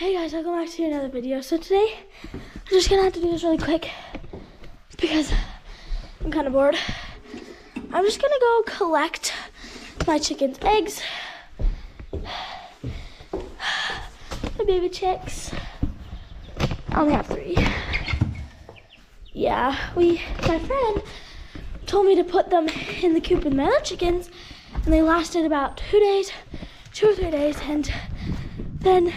Hey guys, welcome back to another video. So today, I'm just gonna have to do this really quick because I'm kind of bored. I'm just gonna go collect my chicken's eggs, my baby chicks. I only have 3. Yeah, my friend told me to put them in the coop with my other chickens, and they lasted about 2 or 3 days, and then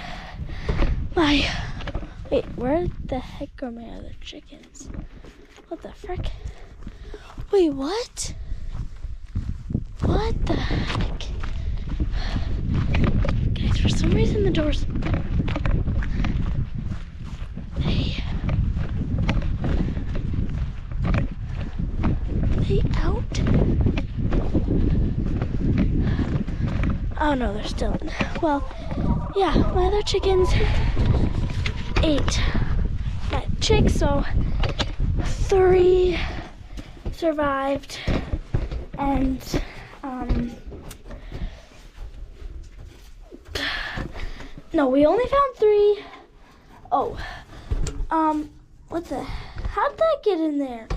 wait, where the heck are my other chickens? What the frick? Wait, what? What the heck? Guys, for some reason the door's... Hey. Are they out? Oh no, they're still in. Well, yeah, my other chickens ate my chicks, so 3 survived, and no, we only found 3. Oh, how'd that get in there?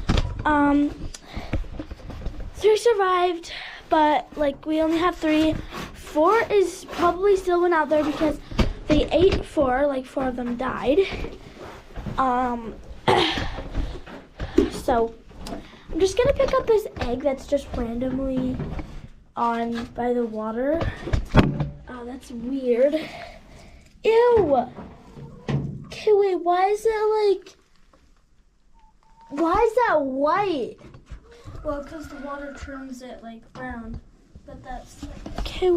3 survived, but like we only have 3. 4 is probably still went out there because they ate 4, like 4 of them died. So I'm just gonna pick up this egg that's just randomly on by the water. Oh, that's weird. Ew. Okay, wait, why is that white? Well, because the water turns it like brown. But that's like... Okay,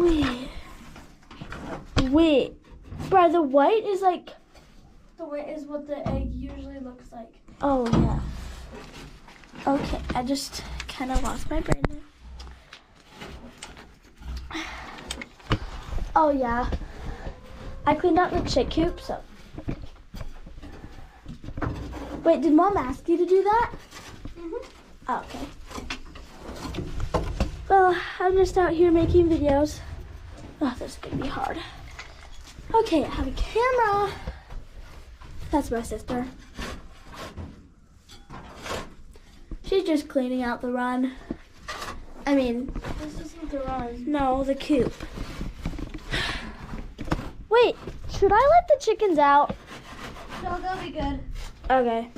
wait. Bro, the white is like... The white is what the egg usually looks like. Oh, yeah. Okay, I just kind of lost my brain there. Oh, yeah. I cleaned out the chick coop, so... Wait, did Mom ask you to do that? Mm-hmm. Oh, okay. Well, I'm just out here making videos. Oh, this is gonna be hard. Okay, I have a camera. That's my sister. She's just cleaning out the run. I mean, this isn't the run. No, the coop. Wait, should I let the chickens out? No, they'll be good. Okay.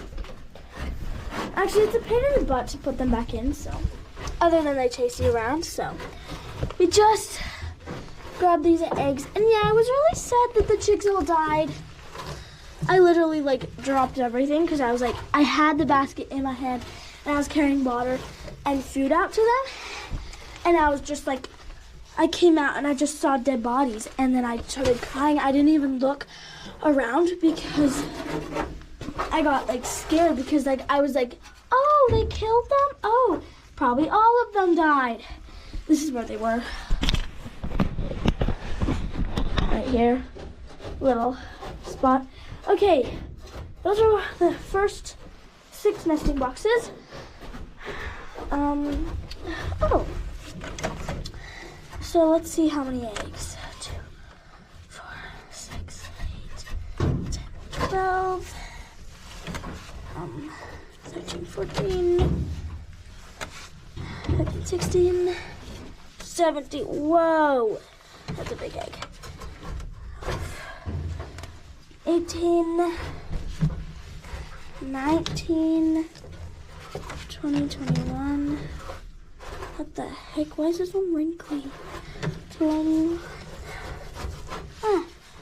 Actually, it's a pain in the butt to put them back in, so. Other than they chase you around, so. We just grabbed these eggs. And yeah, I was really sad that the chicks all died. I literally like dropped everything because I was like, I had the basket in my hand and I was carrying water and food out to them. And I was just like, I came out and I just saw dead bodies. And then I started crying. I didn't even look around because I got like scared because like I was like, oh, they killed them? Oh, probably all of them died. This is where they were. Right here. Little spot. Okay, those are the first 6 nesting boxes. Oh. So let's see how many eggs. 2, 4, 6, 8, 10, 12. 13, 14, 15, 16, 17. Whoa, that's a big egg. 18, 19, 20, 21. What the heck? Why is this one wrinkly? 20,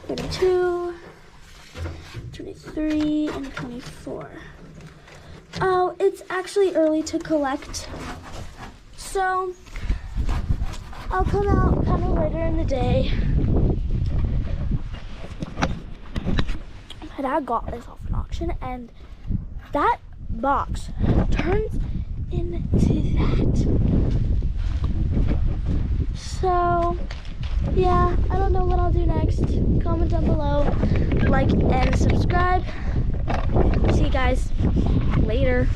32, 23, and 24. Oh, it's actually early to collect, so I'll come out kind of later in the day. My dad got this off an auction, and that box turns into that. So, yeah, I don't know what I'll do next. Comment down below, like and subscribe. See you guys later.